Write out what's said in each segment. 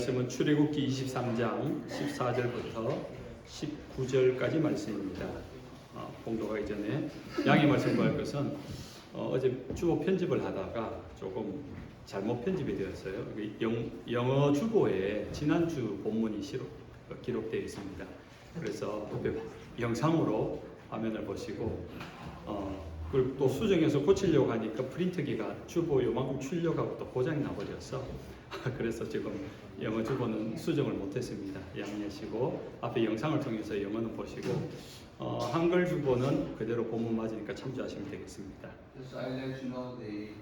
말씀은 출애굽기 23장 14절부터 19절까지 말씀입니다. 봉독하기 전에 양해 말씀드릴 것은 어제 주보 편집을 하다가 조금 잘못 편집이 되었어요. 영어 주보에 지난주 본문이 기록되어 있습니다. 그래서 영상으로 화면을 보시고 그리고 또 수정해서 고치려고 하니까 프린터기가 주보 요만큼 출력하고 또 고장이 나버렸어. 그래서 지금 영어 주보는 수정을 못했습니다. 양해하시고 앞에 영상을 통해서 영어는 보시고 한글 주보는 그대로 본문 맞으니까 참조하시면 되겠습니다. Just I'll let you know the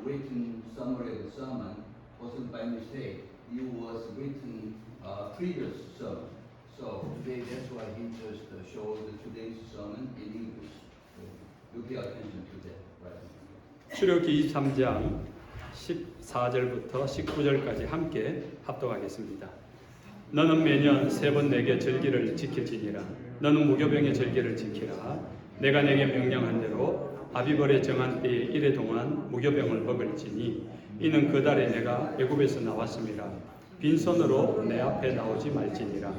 written summary of the sermon wasn't by mistake. It was written previous sermon. So today that's why he just showed today's sermon in English. So you pay attention to that, right? 출애굽기 23장 14절부터 19절까지 함께 합독하겠습니다. 너는 매년 3번 내게 절기를 지킬지니라. 너는 무교병의 절기를 지키라. 내가 내게 명령한 대로 아비벌의 정한 때에 이래 동안 무교병을 먹을지니 이는 그 달에 내가 애굽에서 나왔음이라. 빈손으로 내 앞에 나오지 말지니라.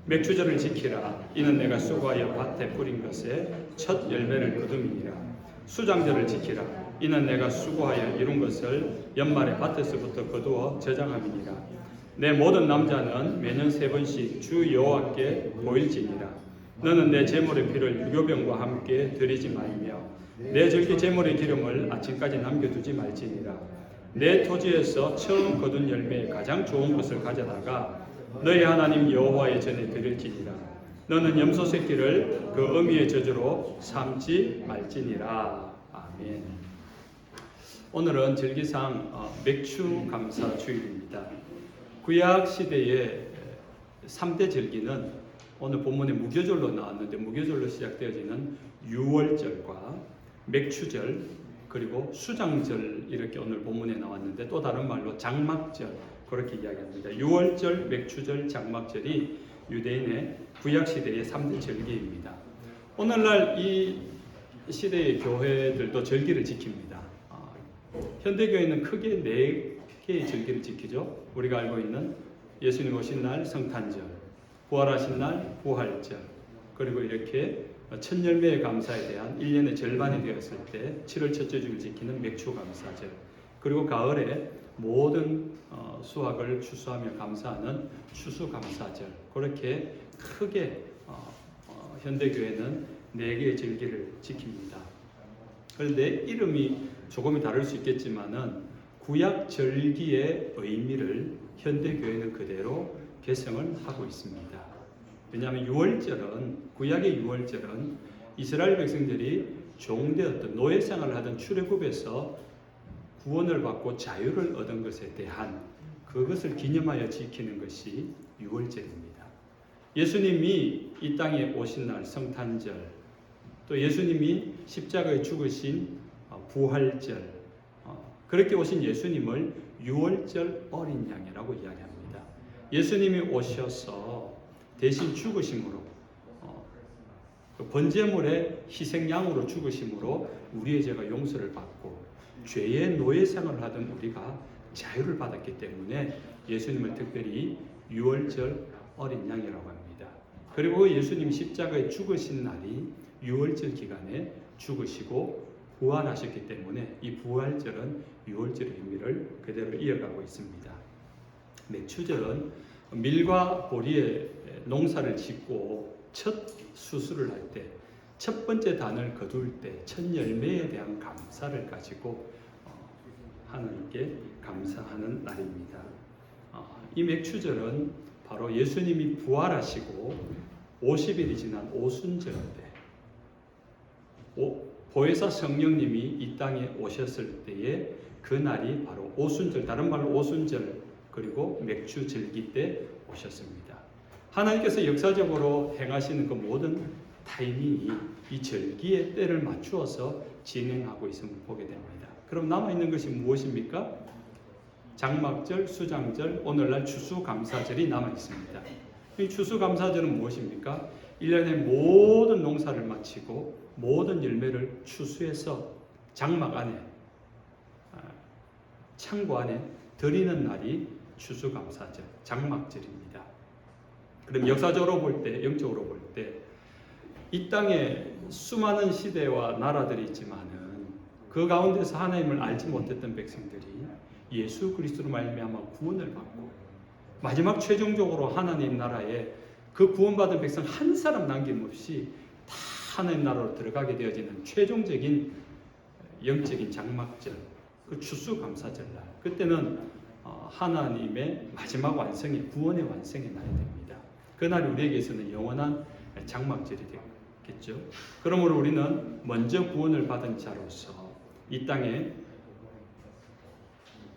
맥추절을 지키라. 이는 내가 수고하여 밭에 뿌린 것에 첫 열매를 거둠이니라. 수장절을 지키라. 이는 내가 수고하여 이룬 것을 연말에 밭에서부터 거두어 저장함이니라. 내 모든 남자는 매년 3번씩 주 여호와께 보일지니라. 너는 내 제물의 피를 유교병과 함께 드리지 말며 내 절기 제물의 기름을 아침까지 남겨두지 말지니라. 내 토지에서 처음 거둔 열매의 가장 좋은 것을 가져다가 너희 하나님 여호와의 전에 드릴지니라. 너는 염소 새끼를 그 어미의 저주로 삼지 말지니라. 아멘. 오늘은 절기상 맥추 감사 주일입니다. 구약 시대의 3대 절기는 오늘 본문에 무교절로 나왔는데 무교절로 시작되어지는 유월절과 맥추절 그리고 수장절 이렇게 오늘 본문에 나왔는데 또 다른 말로 장막절 그렇게 이야기합니다. 유월절, 맥추절, 장막절이 유대인의 구약 시대의 3대 절기입니다. 오늘날 이 시대의 교회들도 절기를 지킵니다. 현대교회는 크게 4개의 절기를 지키죠. 우리가 알고 있는 예수님 오신 날 성탄절, 부활하신 날 부활절, 그리고 이렇게 첫 열매의 감사에 대한 1년의 절반이 되었을 때 7월 첫째 주를 지키는 맥추감사절, 그리고 가을에 모든 수확을 추수하며 감사하는 추수감사절, 그렇게 크게 현대교회는 4개의 절기를 지킵니다. 그런데 이름이 조금이 다를 수 있겠지만은 구약 절기의 의미를 현대교회는 그대로 개성을 하고 있습니다. 왜냐하면 유월절은 구약의 유월절은 이스라엘 백성들이 종되었던 노예 생활을 하던 출애굽에서 구원을 받고 자유를 얻은 것에 대한 그것을 기념하여 지키는 것이 유월절입니다. 예수님이 이 땅에 오신 날 성탄절, 또 예수님이 십자가에 죽으신 부활절, 그렇게 오신 예수님을 유월절 어린 양이라고 이야기합니다. 예수님이 오셔서 대신 죽으심으로 번제물의 희생양으로 죽으심으로 우리의 죄가 용서를 받고 죄의 노예 생활을 하던 우리가 자유를 받았기 때문에 예수님을 특별히 유월절 어린 양이라고 합니다. 그리고 예수님 십자가에 죽으신 날이 유월절 기간에 죽으시고 부활하셨기 때문에 이 부활절은 유월절의 의미를 그대로 이어가고 있습니다. 맥추절은 밀과 보리의 농사를 짓고 첫 수술을 할 때, 첫 번째 단을 거둘 때, 첫 열매에 대한 감사를 가지고 하나님께 감사하는 날입니다. 이 맥추절은 바로 예수님이 부활하시고 50일이 지난 오순절 때 보혜사 성령님이 이 땅에 오셨을 때에 그 날이 바로 오순절, 다른 말로 오순절 그리고 맥추 절기 때 오셨습니다. 하나님께서 역사적으로 행하시는 그 모든 타이밍이 이 절기의 때를 맞추어서 진행하고 있음을 보게 됩니다. 그럼 남아있는 것이 무엇입니까? 장막절, 수장절, 오늘날 추수감사절이 남아있습니다. 이 추수감사절은 무엇입니까? 1년의 모든 농사를 마치고 모든 열매를 추수해서 장막 안에, 창고 안에 드리는 날이 추수감사절, 장막절입니다. 그럼 역사적으로 볼 때, 영적으로 볼 때 이 땅에 수많은 시대와 나라들이 있지만은 그 가운데서 하나님을 알지 못했던 백성들이 예수 그리스도로 말미암아 구원을 받고 마지막 최종적으로 하나님 나라에 그 구원받은 백성 한 사람 남김없이 다 하나님 나라로 들어가게 되어지는 최종적인 영적인 장막절, 그 추수감사절날, 그때는 하나님의 마지막 완성의 구원의 완성의 날이 됩니다. 그날이 우리에게서는 영원한 장막절이 되겠죠. 그러므로 우리는 먼저 구원을 받은 자로서 이 땅에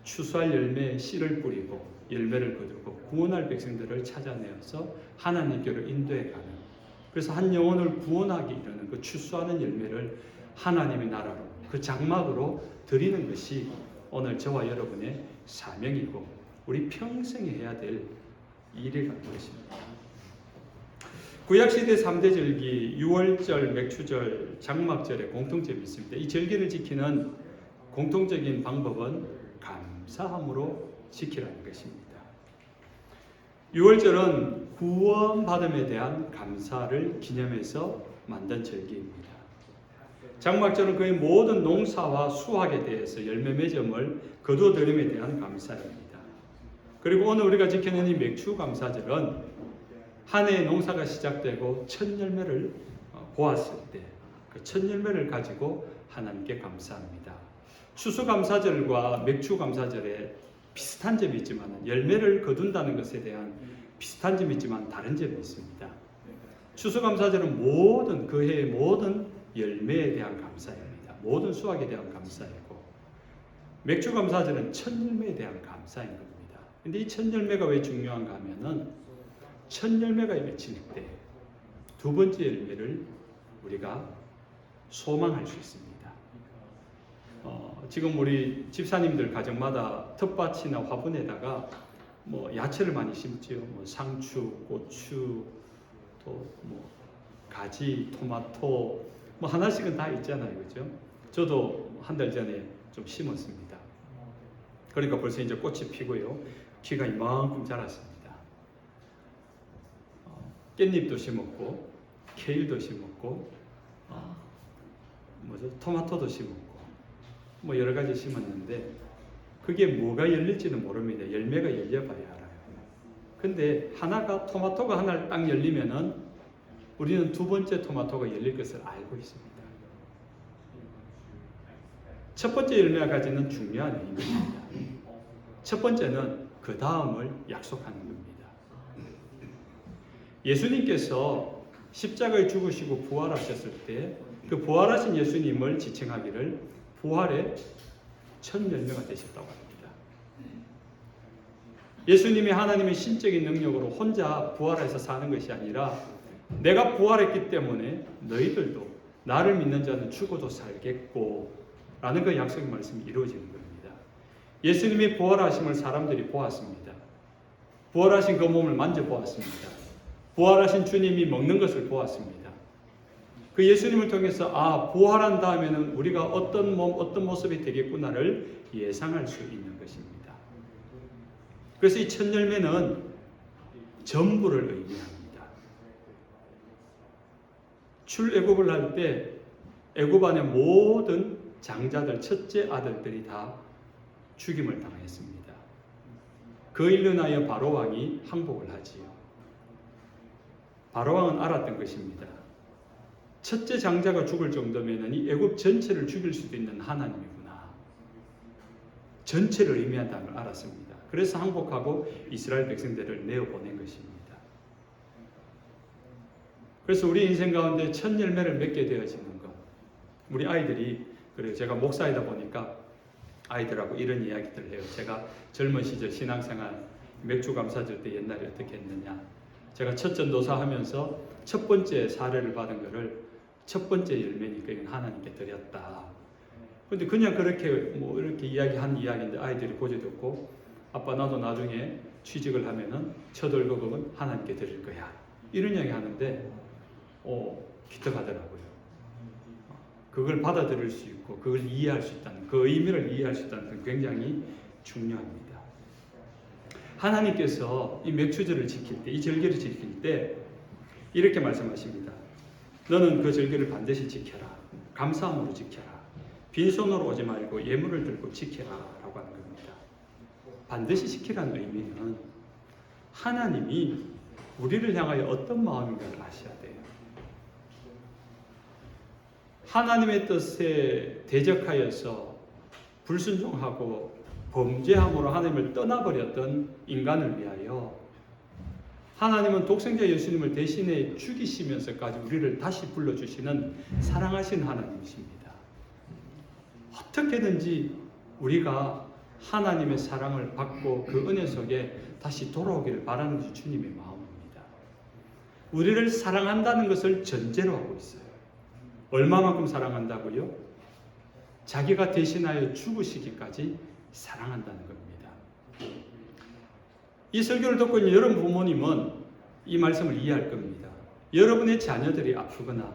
추수할 열매에 씨를 뿌리고 열매를 거두고 구원할 백성들을 찾아내어서 하나님께로 인도해가는, 그래서 한 영혼을 구원하기 이르는 그 추수하는 열매를 하나님의 나라로, 그 장막으로 드리는 것이 오늘 저와 여러분의 사명이고 우리 평생에 해야 될 일이라는 것입니다. 구약시대 3대 절기 유월절, 맥추절, 장막절에 공통점이 있습니다. 이 절기를 지키는 공통적인 방법은 감사함으로 지키라는 것입니다. 유월절은 구원받음에 대한 감사를 기념해서 만든 절기입니다. 장막절은 그의 모든 농사와 수확에 대해서 열매 맺음을 거두어드림에 대한 감사입니다. 그리고 오늘 우리가 지키는 이 맥추감사절은 한 해의 농사가 시작되고 첫 열매를 보았을 때 그 첫 열매를 가지고 하나님께 감사합니다. 추수감사절과 맥추감사절에 비슷한 점이 있지만 열매를 거둔다는 것에 대한 비슷한 점이 있지만 다른 점이 있습니다. 추수감사절은 모든 그 해의 모든 열매에 대한 감사입니다. 모든 수확에 대한 감사이고, 맥추감사절은 첫 열매에 대한 감사인 겁니다. 근데 이 첫 열매가 왜 중요한가 하면은 첫 열매가 맺힐 때 두 번째 열매를 우리가 소망할 수 있습니다. 지금 우리 집사님들 가정마다 텃밭이나 화분에다가 뭐 야채를 많이 심지요. 뭐 상추, 고추, 또 뭐 가지, 토마토 뭐 하나씩은 다 있잖아요, 그죠? 저도 한 달 전에 좀 심었습니다. 그러니까 벌써 이제 꽃이 피고요, 키가 이만큼 자랐습니다. 깻잎도 심었고, 케일도 심었고, 토마토도 심었고, 뭐 여러 가지 심었는데 그게 뭐가 열릴지는 모릅니다. 열매가 열려봐야 알아요. 근데 토마토가 하나를 딱 열리면은 우리는 두 번째 토마토가 열릴 것을 알고 있습니다. 첫 번째 열매가 가지는 중요한 의미입니다. 첫 번째는 그 다음을 약속하는 겁니다. 예수님께서 십자가에 죽으시고 부활하셨을 때 그 부활하신 예수님을 지칭하기를 부활의 첫 열매가 되셨다고 합니다. 예수님이 하나님의 신적인 능력으로 혼자 부활해서 사는 것이 아니라 내가 부활했기 때문에 너희들도 나를 믿는 자는 죽어도 살겠고 라는 그 약속의 말씀이 이루어지는 겁니다. 예수님이 부활하심을 사람들이 보았습니다. 부활하신 그 몸을 만져보았습니다. 부활하신 주님이 먹는 것을 보았습니다. 그 예수님을 통해서 부활한 다음에는 우리가 어떤 모습이 되겠구나를 예상할 수 있는 것입니다. 그래서 이 첫 열매는 전부를 의미합니다. 출애굽을 할 때 애굽 안의 모든 장자들, 첫째 아들들이 다 죽임을 당했습니다. 그 일로 인하여 바로 왕이 항복을 하지요. 바로 왕은 알았던 것입니다. 첫째 장자가 죽을 정도면 이 애굽 전체를 죽일 수도 있는 하나님이구나. 전체를 의미한다는 걸 알았습니다. 그래서 항복하고 이스라엘 백성들을 내어보낸 것입니다. 그래서 우리 인생 가운데 첫 열매를 맺게 되어지는 것. 우리 아이들이, 그래요. 제가 목사이다 보니까 아이들하고 이런 이야기들을 해요. 제가 젊은 시절 신앙생활 맥주감사절 때 옛날에 어떻게 했느냐. 제가 첫 전도사 하면서 첫 번째 사례를 받은 거를 첫 번째 열매니까 이건 하나님께 드렸다. 근데 그냥 그렇게 이렇게 이야기한 이야기인데 아이들이 고지 듣고 아빠 나도 나중에 취직을 하면은 첫 월급은 하나님께 드릴 거야. 이런 이야기 하는데 기특하더라고요. 그걸 받아들일 수 있고 그걸 이해할 수 있다는, 그 의미를 이해할 수 있다는 건 굉장히 중요합니다. 하나님께서 이 맥추절을 지킬 때, 이 절기를 지킬 때 이렇게 말씀하십니다. 너는 그 절기를 반드시 지켜라. 감사함으로 지켜라. 빈손으로 오지 말고 예물을 들고 지켜라 라고 하는 겁니다. 반드시 지키라는 의미는 하나님이 우리를 향하여 어떤 마음인가를 아셔야 돼요. 하나님의 뜻에 대적하여서 불순종하고 범죄함으로 하나님을 떠나버렸던 인간을 위하여 하나님은 독생자 예수님을 대신해 죽이시면서까지 우리를 다시 불러주시는 사랑하신 하나님이십니다. 어떻게든지 우리가 하나님의 사랑을 받고 그 은혜 속에 다시 돌아오기를 바라는 것이 주님의 마음입니다. 우리를 사랑한다는 것을 전제로 하고 있어요. 얼마만큼 사랑한다고요? 자기가 대신하여 죽으시기까지 사랑한다는 겁니다. 이 설교를 듣고 있는 여러분 부모님은 이 말씀을 이해할 겁니다. 여러분의 자녀들이 아프거나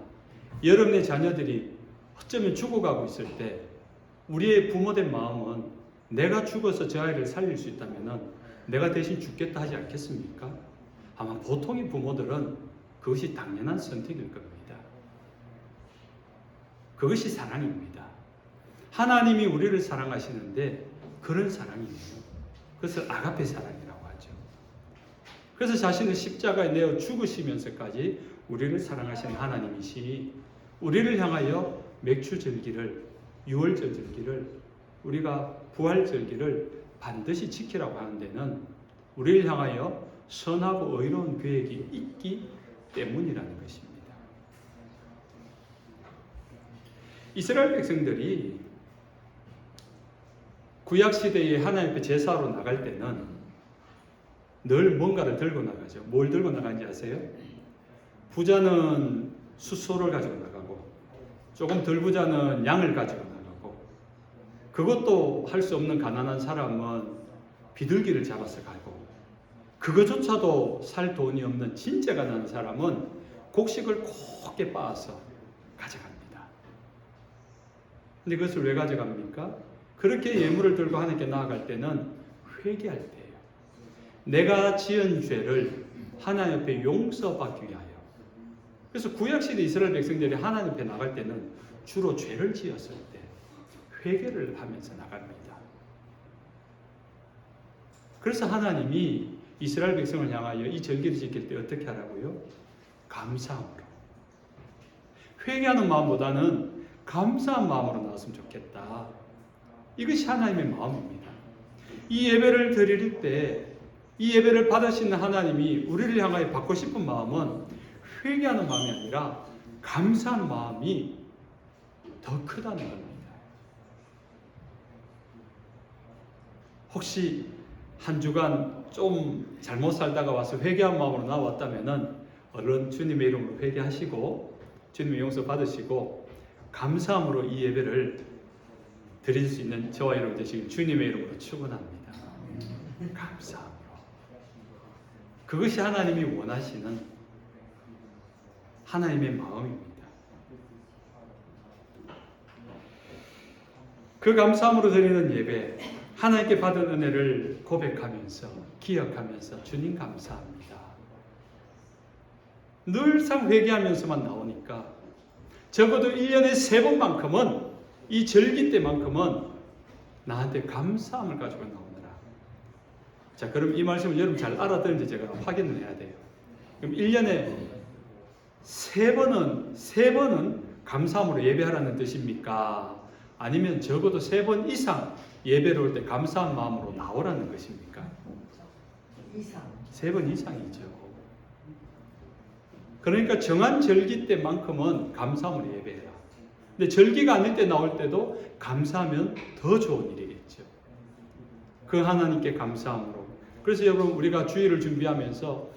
여러분의 자녀들이 어쩌면 죽어가고 있을 때 우리의 부모된 마음은 내가 죽어서 저 아이를 살릴 수 있다면 내가 대신 죽겠다 하지 않겠습니까? 아마 보통의 부모들은 그것이 당연한 선택일 겁니다. 그것이 사랑입니다. 하나님이 우리를 사랑하시는데 그런 사랑이에요. 그것을 아가페 사랑이라고 하죠. 그래서 자신을 십자가에 내어 죽으시면서까지 우리를 사랑하시는 하나님이시 우리를 향하여 맥추절기를 6월절 절기를 우리가 부활절기를 반드시 지키라고 하는 데는 우리를 향하여 선하고 의로운 계획이 있기 때문이라는 것입니다. 이스라엘 백성들이 구약시대에 하나님 앞에 제사로 나갈 때는 늘 뭔가를 들고 나가죠. 뭘 들고 나가는지 아세요? 부자는 숫소를 가지고 나가고 조금 덜 부자는 양을 가지고 나가고 그것도 할 수 없는 가난한 사람은 비둘기를 잡아서 가고 그것조차도 살 돈이 없는 진짜 가난한 사람은 곡식을 곱게 빻아서 가져갑니다. 근데 그것을 왜 가져갑니까? 그렇게 예물을 들고 하나님께 나아갈 때는 회개할 때예요. 내가 지은 죄를 하나님 앞에 용서받기 위하여. 그래서 구약시대 이스라엘 백성들이 하나님 앞에 나갈 때는 주로 죄를 지었을 때 회개를 하면서 나갑니다. 그래서 하나님이 이스라엘 백성을 향하여 이 절기를 지킬 때 어떻게 하라고요? 감사함으로. 회개하는 마음보다는 감사한 마음으로 나왔으면 좋겠다. 이것이 하나님의 마음입니다. 이 예배를 드릴 때 이 예배를 받으시는 하나님이 우리를 향하여 받고 싶은 마음은 회개하는 마음이 아니라 감사한 마음이 더 크다는 겁니다. 혹시 한 주간 좀 잘못 살다가 와서 회개한 마음으로 나왔다면은 얼른 주님의 이름으로 회개하시고 주님의 용서 받으시고 감사함으로 이 예배를 드릴 수 있는 저와 여러분 되시길 주님의 이름으로 축원합니다. 감사함으로. 그것이 하나님이 원하시는 하나님의 마음입니다. 그 감사함으로 드리는 예배, 하나님께 받은 은혜를 고백하면서 기억하면서 주님 감사합니다. 늘상 회개하면서만 나오니까 적어도 1년에 3번만큼은 이 절기 때만큼은 나한테 감사함을 가지고 나오느라. 자, 그럼 이 말씀을 여러분 잘 알아듣는지 제가 확인을 해야 돼요. 그럼 1년에 3번은 감사함으로 예배하라는 뜻입니까? 아니면 적어도 3번 이상 예배를 올 때 감사한 마음으로 나오라는 것입니까? 3번 이상이죠. 그러니까 정한 절기 때만큼은 감사함으로 예배해라. 근데 절기가 아닐 때 나올 때도 감사하면 더 좋은 일이겠죠. 그 하나님께 감사함으로. 그래서 여러분 우리가 주일을 준비하면서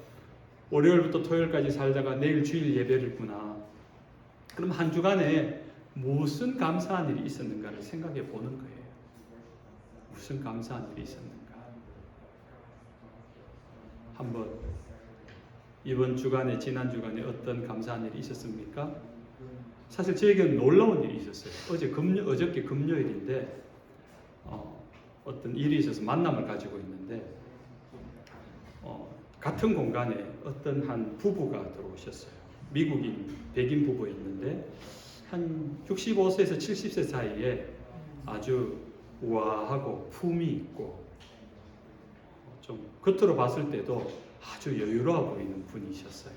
월요일부터 토요일까지 살다가 내일 주일 예배를 있구나. 그럼 한 주간에 무슨 감사한 일이 있었는가를 생각해 보는 거예요. 무슨 감사한 일이 있었는가. 한번 이번 주간에 지난 주간에 어떤 감사한 일이 있었습니까? 사실 저에게는 놀라운 일이 있었어요. 어저께 금요일인데 어떤 일이 있어서 만남을 가지고 있는데 같은 공간에 어떤 한 부부가 들어오셨어요. 미국인 백인 부부였는데 한 65세에서 70세 사이에 아주 우아하고 품이 있고 좀 겉으로 봤을 때도 아주 여유로워 보이는 분이셨어요.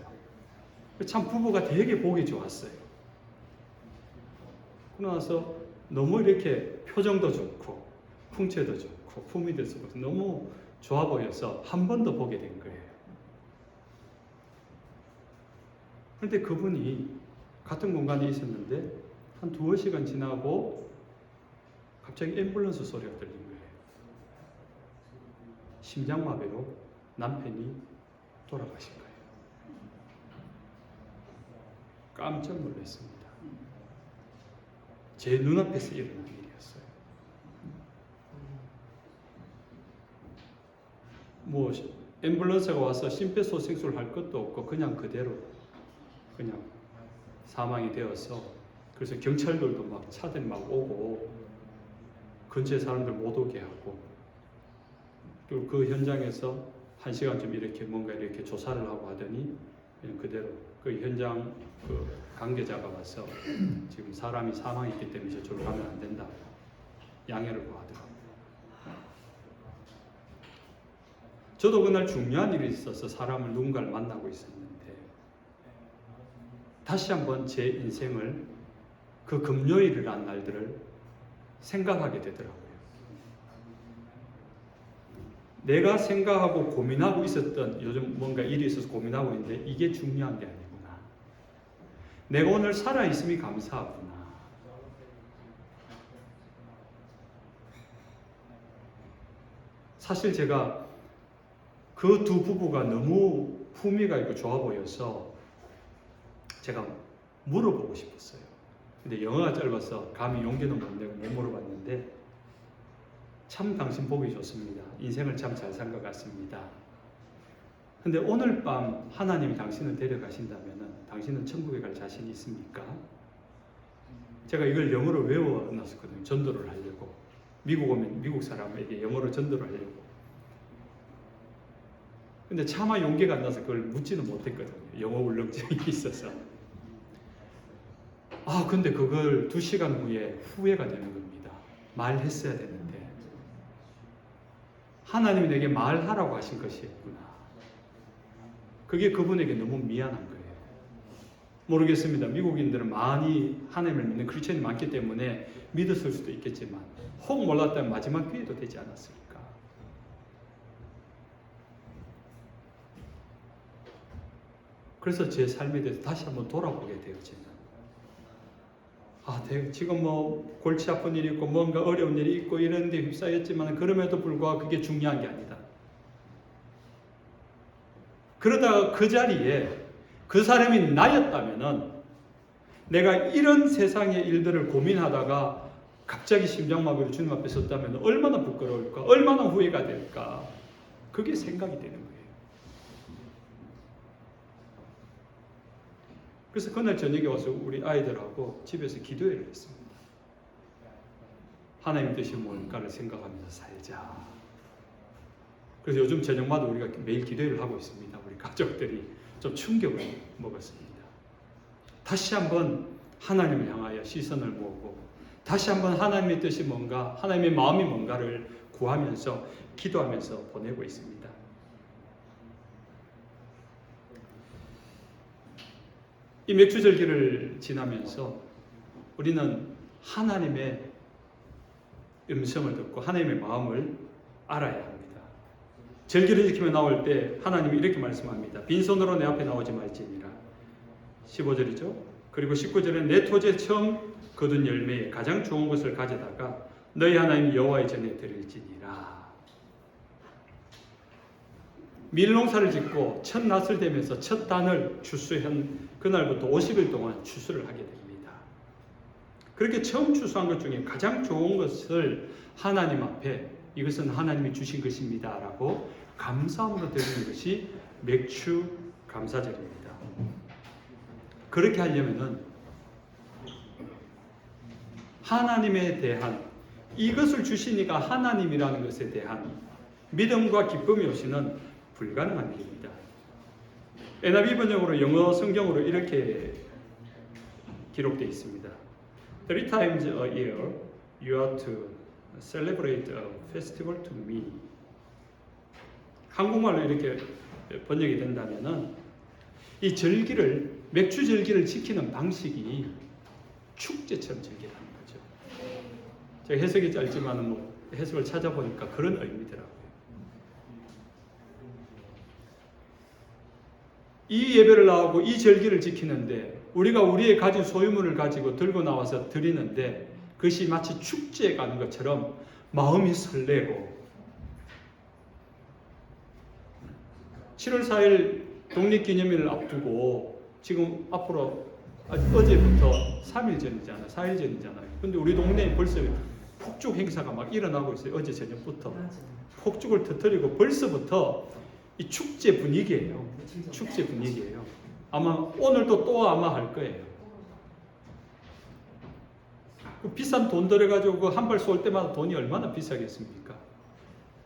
참 부부가 되게 보기 좋았어요. 그러나서 너무 이렇게 표정도 좋고 풍채도 좋고 품이 돼서 너무 좋아 보여서 한 번 더 보게 된 거예요. 그런데 그분이 같은 공간에 있었는데 한 2시간 지나고 갑자기 앰뷸런스 소리가 들린 거예요. 심장마비로 남편이 돌아가신 거예요. 깜짝 놀랐습니다. 제 눈앞에서 일어난 일이었어요. 뭐 앰뷸런스가 와서 심폐소생술을 할 것도 없고 그냥 그대로 그냥 사망이 되어서 그래서 경찰들도 막 차들이 막 오고 근처에 사람들 못 오게 하고 그리고 그 현장에서 1시간쯤 이렇게 뭔가 이렇게 조사를 하고 하더니 그냥 그대로 그 현장 그 관계자가 와서 지금 사람이 사망했기 때문에 저쪽으로 가면 안 된다 양해를 구하더라고요. 저도 그날 중요한 일이 있어서 사람을 누군가를 만나고 있었는데 다시 한번 제 인생을 그 금요일이라는 날들을 생각하게 되더라고요. 내가 생각하고 고민하고 있었던 요즘 뭔가 일이 있어서 고민하고 있는데 이게 중요한 게 아니구나. 내가 오늘 살아있음이 감사하구나. 사실 제가 그 두 부부가 너무 품위가 있고 좋아 보여서 제가 물어보고 싶었어요. 근데 영어가 짧아서 감히 용기는 못 내고 못 물어봤는데 참 당신 보기 좋습니다. 인생을 참 잘 산 것 같습니다. 근데 오늘 밤 하나님이 당신을 데려가신다면 당신은 천국에 갈 자신이 있습니까? 제가 이걸 영어로 외워놨었거든요. 전도를 하려고. 미국 오면 미국 사람에게 영어로 전도를 하려고. 근데 차마 용기가 안 나서 그걸 묻지는 못했거든요. 영어 울렁증이 있어서. 근데 그걸 2시간 후에 후회가 되는 겁니다. 말했어야 되는데. 하나님이 내게 말하라고 하신 것이었구나. 그게 그분에게 너무 미안한 거예요. 모르겠습니다. 미국인들은 많이 하나님을 믿는 크리스천이 많기 때문에 믿었을 수도 있겠지만 혹 몰랐다면 마지막 기회도 되지 않았을까. 그래서 제 삶에 대해서 다시 한번 돌아보게 되어지는 지금 뭐 골치 아픈 일이 있고 뭔가 어려운 일이 있고 이런 데 휩싸였지만 그럼에도 불구하고 그게 중요한 게 아니다. 그러다가 그 자리에 그 사람이 나였다면은 내가 이런 세상의 일들을 고민하다가 갑자기 심장마비로 주님 앞에 섰다면 얼마나 부끄러울까, 얼마나 후회가 될까. 그게 생각이 되는 거예요. 그래서 그날 저녁에 와서 우리 아이들하고 집에서 기도회를 했습니다. 하나님 뜻이 뭘까를 생각하면서 살자. 그래서 요즘 저녁마다 우리가 매일 기도회를 하고 있습니다. 우리 가족들이 좀 충격을 먹었습니다. 다시 한번 하나님을 향하여 시선을 모으고 다시 한번 하나님의 뜻이 뭔가, 하나님의 마음이 뭔가를 구하면서 기도하면서 보내고 있습니다. 이 맥주절기를 지나면서 우리는 하나님의 음성을 듣고 하나님의 마음을 알아야 합니다. 절기를 지키며 나올 때 하나님이 이렇게 말씀합니다. 빈손으로 내 앞에 나오지 말지니라. 15절이죠. 그리고 19절에 내 토지에 처음 거둔 열매에 가장 좋은 것을 가져다가 너희 하나님 여호와의 전에 드릴지니라. 밀농사를 짓고 첫 낫을 대면서 첫 단을 추수한 그날부터 50일 동안 추수를 하게 됩니다. 그렇게 처음 추수한 것 중에 가장 좋은 것을 하나님 앞에 이것은 하나님이 주신 것입니다 라고 감사함으로 드리는 것이 맥주 감사절입니다. 그렇게 하려면은 하나님에 대한 이것을 주시니까 하나님이라는 것에 대한 믿음과 기쁨이 없이는 불가능한 일입니다. NIV 번역으로 영어 성경으로 이렇게 기록되어 있습니다. 3 times a year you are to celebrate a festival to me. 한국말로 이렇게 번역이 된다면은 이 절기를 맥주 절기를 지키는 방식이 축제처럼 즐기라는 거죠. 제가 해석이 짧지만은 뭐 해석을 찾아보니까 그런 의미더라고요. 이 예배를 나오고 이 절기를 지키는데 우리가 우리의 가진 소유물을 가지고 들고 나와서 드리는데 그것이 마치 축제에 가는 것처럼 마음이 설레고 7월 4일 독립기념일을 앞두고 지금 앞으로 어제부터 3일 전이잖아요. 4일 전이잖아요. 근데 우리 동네에 벌써 폭죽 행사가 막 일어나고 있어요. 어제 저녁부터. 폭죽을 터뜨리고 벌써부터 이 축제 분위기예요. 축제 분위기예요. 아마 오늘도 또 아마 할 거예요. 그 비싼 돈 들여가지고 그 한 발 쏠 때마다 돈이 얼마나 비싸겠습니까?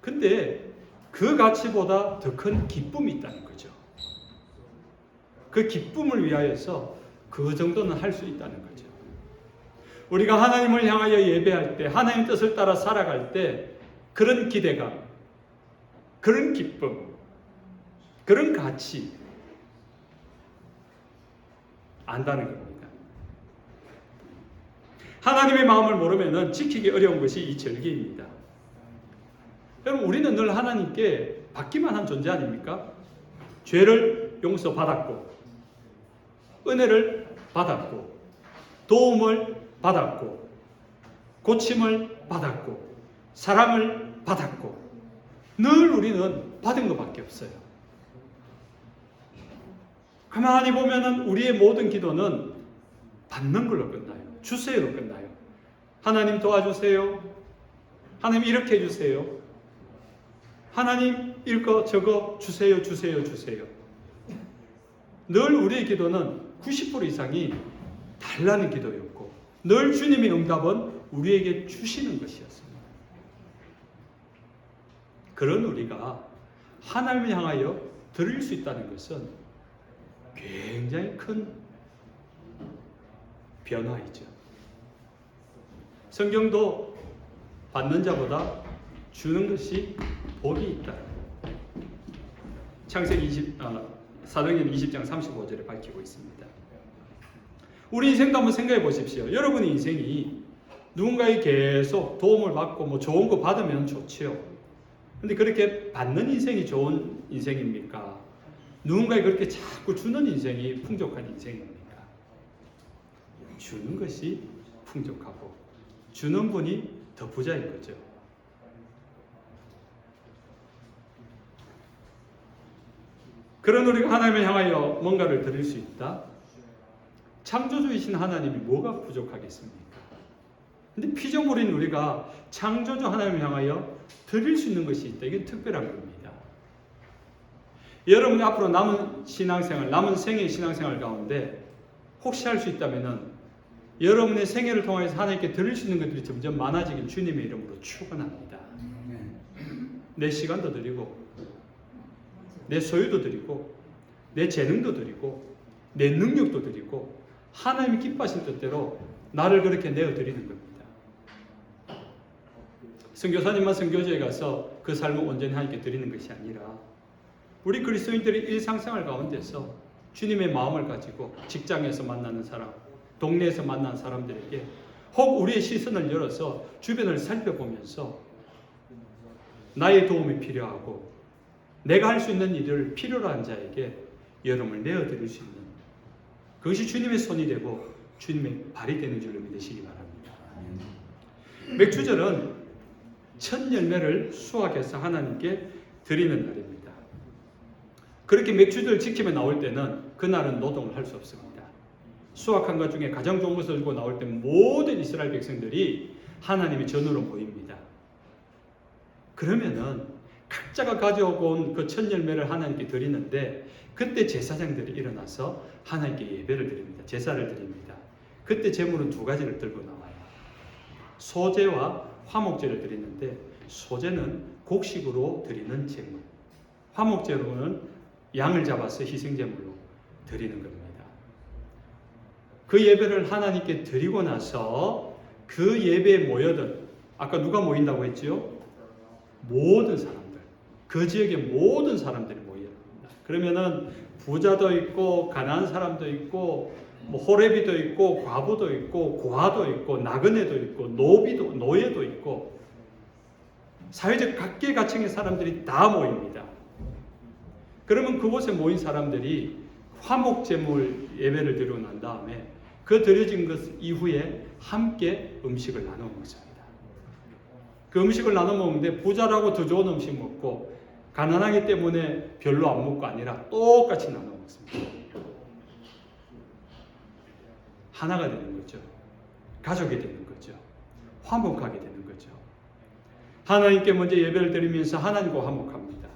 근데 그 가치보다 더 큰 기쁨이 있다는 거죠. 그 기쁨을 위하여서 그 정도는 할 수 있다는 거죠. 우리가 하나님을 향하여 예배할 때, 하나님 뜻을 따라 살아갈 때 그런 기대감, 그런 기쁨, 그런 가치 안다는 겁니다. 하나님의 마음을 모르면 지키기 어려운 것이 이 절기입니다. 여러분 우리는 늘 하나님께 받기만 한 존재 아닙니까? 죄를 용서받았고 은혜를 받았고 도움을 받았고 고침을 받았고 사랑을 받았고 늘 우리는 받은 것밖에 없어요. 가만히 보면은 우리의 모든 기도는 받는 걸로 끝나요. 주세요로 끝나요. 하나님 도와주세요. 하나님 이렇게 해주세요. 하나님 이거 저거 주세요 주세요 주세요. 늘 우리의 기도는 90% 이상이 달라는 기도였고 늘 주님의 응답은 우리에게 주시는 것이었습니다. 그런 우리가 하나님을 향하여 드릴 수 있다는 것은 굉장히 큰 변화이죠. 성경도 받는 자보다 주는 것이 복이 있다. 창세기 사도행전 20장 35절에 밝히고 있습니다. 우리 인생도 한번 생각해 보십시오. 여러분의 인생이 누군가에 계속 도움을 받고 뭐 좋은 거 받으면 좋지요. 근데 그렇게 받는 인생이 좋은 인생입니까? 누군가에 그렇게 자꾸 주는 인생이 풍족한 인생입니까? 주는 것이 풍족하고 주는 분이 더 부자인 거죠. 그런 우리가 하나님을 향하여 뭔가를 드릴 수 있다? 창조주이신 하나님이 뭐가 부족하겠습니까? 근데 피조물인 우리가 창조주 하나님을 향하여 드릴 수 있는 것이 있다. 이게 특별한 겁니다. 여러분이 앞으로 남은 신앙생활, 남은 생의 신앙생활 가운데 혹시 할 수 있다면은 여러분의 생애를 통해서 하나님께 드릴 수 있는 것들이 점점 많아지길 주님의 이름으로 축원합니다. 내 시간도 드리고 내 소유도 드리고 내 재능도 드리고 내 능력도 드리고 하나님이 기뻐하신 뜻대로 나를 그렇게 내어드리는 겁니다. 선교사님만 선교지에 가서 그 삶을 온전히 하나님께 드리는 것이 아니라 우리 그리스도인들이 일상생활 가운데서 주님의 마음을 가지고 직장에서 만나는 사람, 동네에서 만나는 사람들에게 혹 우리의 시선을 열어서 주변을 살펴보면서 나의 도움이 필요하고 내가 할 수 있는 일을 필요로 한 자에게 여러분을 내어드릴 수 있는 그것이 주님의 손이 되고 주님의 발이 되는 줄로 믿으시기 바랍니다. 맥주절은 첫 열매를 수확해서 하나님께 드리는 날입니다. 그렇게 맥주절 지키며 나올 때는 그날은 노동을 할 수 없습니다. 수확한 것 중에 가장 좋은 것을 들고 나올 때 모든 이스라엘 백성들이 하나님의 전으로 모입니다. 그러면은 각자가 가져오고 온 그 첫 열매를 하나님께 드리는데 그때 제사장들이 일어나서 하나님께 예배를 드립니다. 제사를 드립니다. 그때 제물은 두 가지를 들고 나와요. 소제와 화목제를 드리는데 소제는 곡식으로 드리는 제물, 화목제로는 양을 잡아서 희생제물로 드리는 겁니다. 그 예배를 하나님께 드리고 나서 그 예배에 모여든, 아까 누가 모인다고 했지요? 모든 사람들, 그 지역의 모든 사람들이 모여야 합니다. 그러면은 부자도 있고 가난한 사람도 있고 호레비도 있고 과부도 있고 고아도 있고 나그네도 있고 노예도 있고 사회적 각계각층의 사람들이 다 모입니다. 그러면 그곳에 모인 사람들이 화목제물 예배를 드리고 난 다음에 그 드려진 것 이후에 함께 음식을 나눠 먹습니다. 그 음식을 나눠 먹는데 부자라고 더 좋은 음식 먹고 가난하기 때문에 별로 안 먹고 아니라 똑같이 나눠 먹습니다. 하나가 되는 거죠. 가족이 되는 거죠. 화목하게 되는 거죠. 하나님께 먼저 예배를 드리면서 하나님과 화목합니다.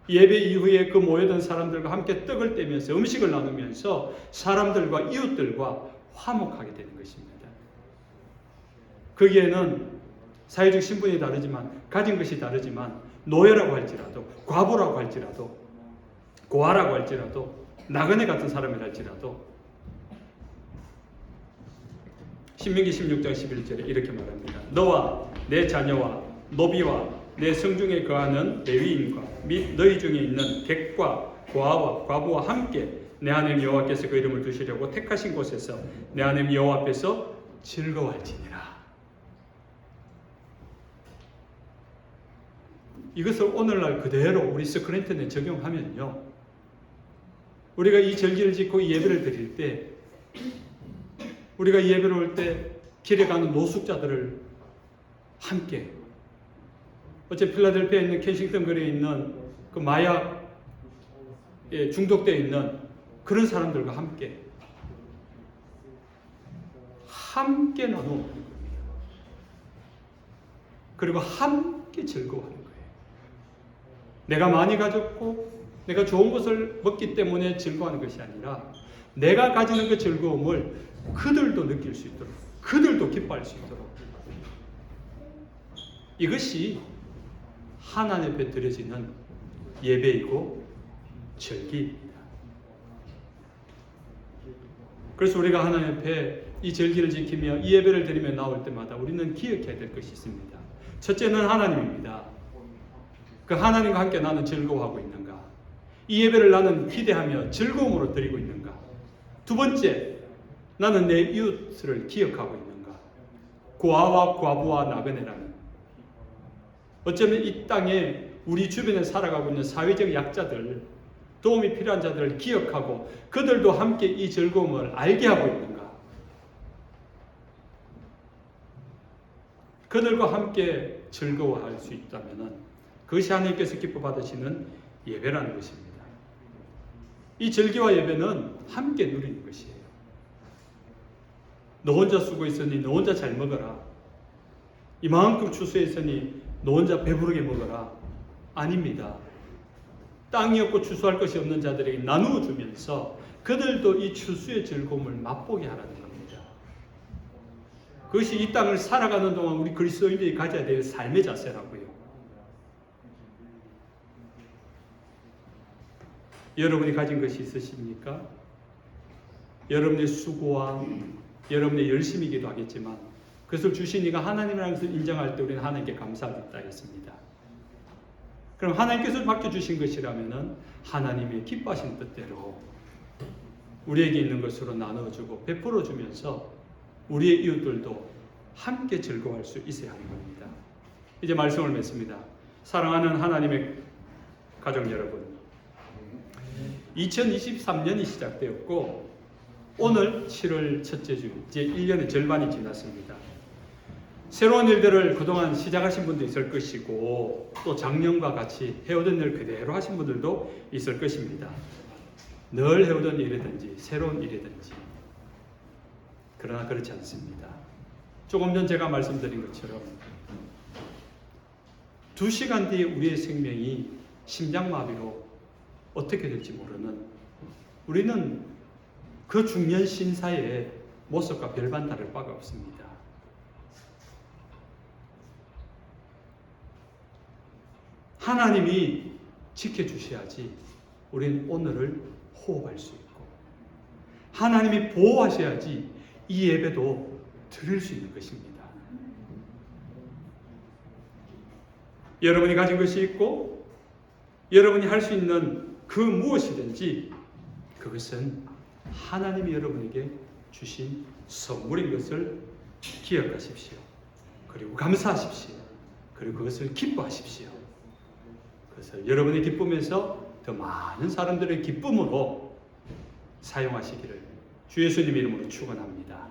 예배 이후에 그 모여든 사람들과 함께 떡을 떼면서 음식을 나누면서 사람들과 이웃들과 화목하게 되는 것입니다. 거기에는 사회적 신분이 다르지만 가진 것이 다르지만 노예라고 할지라도 과부라고 할지라도 고아라고 할지라도 나그네 같은 사람이라 할지라도 신명기 16장 11절에 이렇게 말합니다. 너와 내 자녀와 노비와 내 성중에 거하는 레위인과 및 너희 중에 있는 객과 고아와 과부와 함께 내 하나님 여호와께서 그 이름을 두시려고 택하신 곳에서 내 하나님 여호와 앞에서 즐거워할지니라. 이것을 오늘날 그대로 우리 스크린턴에 적용하면요, 우리가 이 절기를 짓고 이 예배를 드릴 때, 우리가 이 예배를 올 때 길에 가는 노숙자들을 함께, 어제 필라델피아에 있는 켄싱턴 거리에 있는 그 마약에 중독되어 있는 그런 사람들과 함께 나누어 먹는 겁니다. 그리고 함께 즐거워하는 거예요. 내가 많이 가졌고 내가 좋은 것을 먹기 때문에 즐거워하는 것이 아니라 내가 가지는 그 즐거움을 그들도 느낄 수 있도록, 그들도 기뻐할 수 있도록, 이것이 하나님 앞에 드려지는 예배이고 절기입니다. 그래서 우리가 하나님 앞에 이 절기를 지키며 이 예배를 드리며 나올 때마다 우리는 기억해야 될 것이 있습니다. 첫째는 하나님입니다. 그 하나님과 함께 나는 즐거워하고 있는가? 이 예배를 나는 기대하며 즐거움으로 드리고 있는가? 두 번째, 나는 내 이웃을 기억하고 있는가? 고아와 과부와 나그네라는, 어쩌면 이 땅에 우리 주변에 살아가고 있는 사회적 약자들, 도움이 필요한 자들을 기억하고 그들도 함께 이 즐거움을 알게 하고 있는가? 그들과 함께 즐거워할 수 있다면 그것이 하나님께서 기뻐 받으시는 예배라는 것입니다. 이 절기와 예배는 함께 누리는 것이에요. 너 혼자 쓰고 있으니 너 혼자 잘 먹어라. 이만큼 추수했으니 너 혼자 배부르게 먹어라. 아닙니다. 땅이 없고 추수할 것이 없는 자들에게 나누어 주면서 그들도 이 추수의 즐거움을 맛보게 하라는 겁니다. 그것이 이 땅을 살아가는 동안 우리 그리스도인들이 가져야 될 삶의 자세라고요. 여러분이 가진 것이 있으십니까? 여러분의 수고와 여러분의 열심이기도 하겠지만 그것을 주신 이가 하나님이라는 것을 인정할 때 우리는 하나님께 감사하겠다 했습니다. 그럼 하나님께서 맡겨주신 것이라면 하나님의 기뻐하신 뜻대로 우리에게 있는 것으로 나눠주고 베풀어주면서 우리의 이웃들도 함께 즐거워할 수 있어야 하는 겁니다. 이제 말씀을 맺습니다. 사랑하는 하나님의 가족 여러분, 2023년이 시작되었고 오늘 7월 첫째 주, 이제 1년의 절반이 지났습니다. 새로운 일들을 그동안 시작하신 분도 있을 것이고 또 작년과 같이 해오던 일 그대로 하신 분들도 있을 것입니다. 늘 해오던 일이든지 새로운 일이든지. 그러나 그렇지 않습니다. 조금 전 제가 말씀드린 것처럼 2시간 뒤에 우리의 생명이 심장마비로 어떻게 될지 모르는, 우리는 그 중년 신사의 모습과 별반 다를 바가 없습니다. 하나님이 지켜주셔야지 우리는 오늘을 호흡할 수 있고 하나님이 보호하셔야지 이 예배도 드릴 수 있는 것입니다. 여러분이 가진 것이 있고 여러분이 할 수 있는 그 무엇이든지 그것은 하나님이 여러분에게 주신 선물인 것을 기억하십시오. 그리고 감사하십시오. 그리고 그것을 기뻐하십시오. 그래서 여러분의 기쁨에서 더 많은 사람들의 기쁨으로 사용하시기를 주 예수님 이름으로 축원합니다.